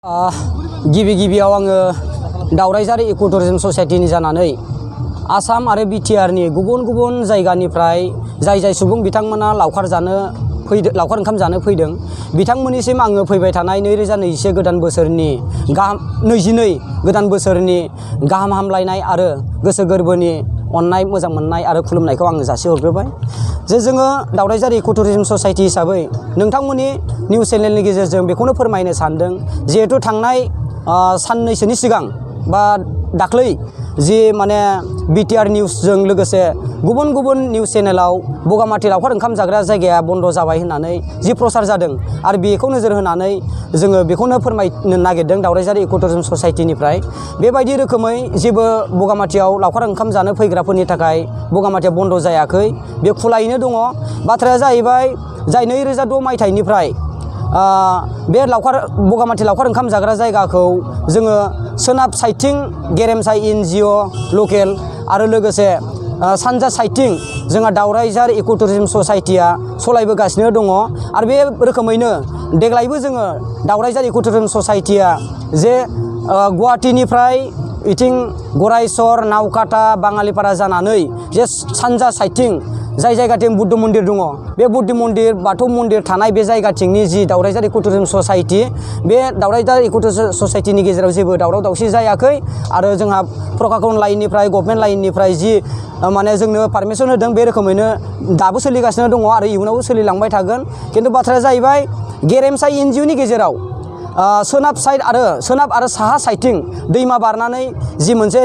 गिबियाव आङो दावरायझार इक' टुरिजम ससाइटिनि जानानै आसाम आरो बिटिआरनि गुबुन गुबुन जायगानिफ्राय जाय सुबुं बिथांमोना लावखार ओंखाम जानो फैदों बिथांमोननिसिम आङो फैबाय थानाय 2021 गोदान बोसोरनि 22 गोदान बोसोरनि गाहाम हामलायनाय आरो गोसो गोरबोनि अननाय मोजां मोननाय आरो खुलुमनायखौ आङो जासिहरग्रोबाय जे जोङो दावरायझार इक' टुरिजम ससाइटि हिसाबै नोंथांमोननि निउस चेनेलनि गेजेरजों बेखौनो फोरमायनो सानदों जिहेतु थांनाय साननैसोनि सिगां बा दाख्लै जि माने बिटिआर निउसजों लोगोसे गुबुन गुबुन निउस चेनेलाव बगामाथि लावखार ओंखाम जाग्रा जायगाया बन्द जाबाय होननानै जि प्रसार जादों आरो बेखौ नोजोर होनानै जोङो बेखौनो फोरमायनो नागिरदों दावरायझार इक' टुरिजम ससाइटिनिफ्राय बेबायदि रोखोमै जेबो बगामाथियाव लावखार ओंखाम जानो फैग्राफोरनि थाखाय बगामाथिया बन्द जायाखै बे खुलायैनो दङ। बाथ्राया जाहैबाय जाय 2006 मायथाइनिफ्राय बे बगामाथि लावखार ओंखाम जाग्रा जायगाखौ जोङो सोनाब साइडथिं गेरेमसा NGO लकेल आरो लोगोसे सानजा साइडथिं जोंहा दावरायझार इक' टुरिजम ससाइटिया सलायबोगासिनो दङ आरो बे रोखोमैनो देग्लायबो जोङो दावरायझार इक' टुरिजम ससाइटिया जे गुवाहाटीनिफ्राय इथिं गरायसर नावकाटा बाङालिपारा जानानै जे सानजा साइडथिं जाय जायगाथिं बुद्ध मन्दिर दङ बे बुद्ध मन्दिर बाथौ मन्दिर थानाय बे जायगाथिंनि जि दावरायझार इक' टुरिजम ससाइटि बे दावरायझार इक' टुरिजम ससाइटिनि गेजेराव जेबो दावराव दावसि जायाखै आरो जोंहा प्रकाशन लाइननिफ्राय गभर्नमेन्ट लाइननिफ्राय जि माने जोंनो पारमिसन होदों बे रोखोमैनो दाबो सोलिगासिनो दङ आरो इयुनावबो सोलिलांबाय थागोन। खिन्थु बाथ्राया जाहैबाय गेरेमसा NGOनि गेजेराव सोनाब आरो साहा साइडथिं दैमा बारनानै जि मोनसे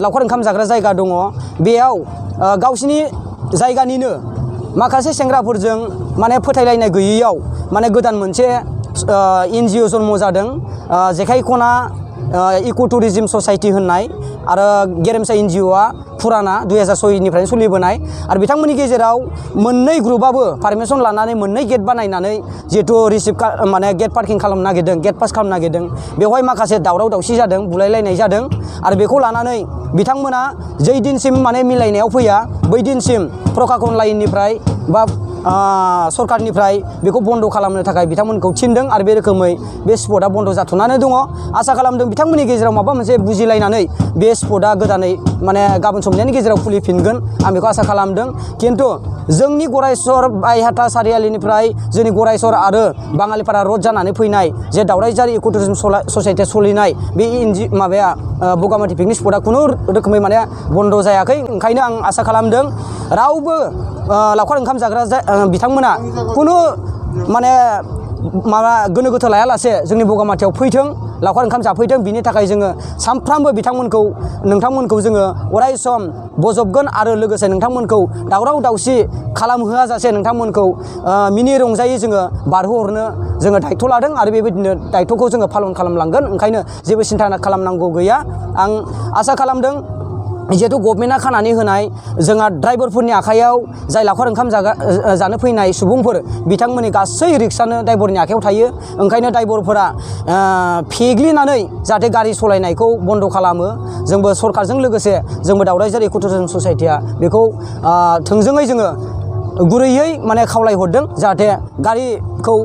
लावखार ओंखाम जाग्रा जायगा दङ बेयाव गावसिनि जायगानिनो माखासे सेंग्राफोरजों माने फोथायलायनाय गैयैयाव माने गोदान मोनसे NGO जन्म जादों जेखाइ खना इक' टुरिजम ससाइटि होननाय आरो गेरेमसा NGOआ फुराना 2006निफ्रायनो सोलिबोनाय आरो बिथांमोननि गेजेराव मोननै ग्रुपआबो पारमिसन लानानै मोननै गेट बानायनानै जिहेतु माने गेट पार्किं खालामनो नागिरदों गेट पास खालामनो नागिरदों बेवहाय माखासे दावराव दावसि जादों बुलायलायनाय जादों आरो बेखौ लानानै बिथांमोना जै दिनसिम माने मिलायनायाव फैया बै दिनसिम प्रकाशन लाइननिफ्राय बा सरकारनिफ्राय बेखौ बन्द खालामनो थाखाय बिथांमोनखौ थिनदों आरो बे रोखोमै बे स्पटआ बन्द जाथ'नानै दङ। आसा खालामदों बिथांमोननि गेजेराव माबा मोनसे बुजिलायनानै बे स्पटआ गोदानै माने गाबोन समनियानि गेजेराव खुलिफिनगोन आं बेखौ आसा खालामदों। खिन्थु जोंनि गरायसर बायहाथा सारियालिनिफ्राय जोंनि गरायसर आरो बाङालिपारा रड जानानै फैनाय जे दावरायझार इक' टुरिजम ससाइटिया सोलिनाय बे बगामाथि पिकनिक स्पटआ खुनु रोखोमै माने बन्द जायाखै। ओंखायनो आं आसा खालामदों रावबो लावखार ओंखाम जाग्रा बिथांमोना खुनु माने माबा गोनो गोथो लायालासे जोंनि बगामाथियाव फैथों लावखार ओंखाम जाफैथों बिनि थाखाय जोङो सानफ्रामबो नोंथांमोनखौ जोङो अराय सम बजबगोन आरो लोगोसे नोंथांमोनखौ दावराव दावसि खालामहोआ जासे नोंथांमोनखौ मिनि रंजायै जोङो बारहोहरनो जोङो दायथ' लादों आरो बेबायदिनो दायथ'खौ जोङो पालन खालामलांगोन। ओंखायनो जेबो सिन्था खालामनांगौ गैया। आं आसा खालामदों जिहेतु गभर्नमेन्टआ खानानै होनाय जोंहा ड्राइभारफोरनि आखायाव जाय लावखार ओंखाम जानो फैनाय सुबुंफोर बिथांमोननि गासै रिक्सानो ड्राइभारनि आखायाव थायो। ओंखायनो ड्राइभारफोरा फेग्लिनानै जाहाथे गारि सालायनायखौ बन्द खालामो जोंबो सरकारजों लोगोसे जोंबो दावरायझार इक' टुरिजम ससाइटिया बेखौ थोंजोङै जोङो गुरैयै माने खावलायहरदों जाहाथे गारिखौ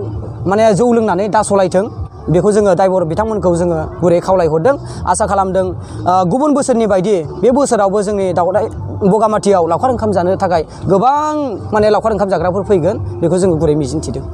माने जौ लोंनानै दा सालायथों बेखौ जोङो ड्राइभार बिथांमोनखौ जोङो गुरै खावलायहरदों। आसा खालामदों गुबुन बोसोरनि बायदि बे बोसोरावबो जोंनि बगामाथियाव लावखार ओंखाम जानो थाखाय गोबां माने लावखार ओंखाम जाग्राफोर फैगोन बेखौ जोङो गुरै मिजिंथिदों।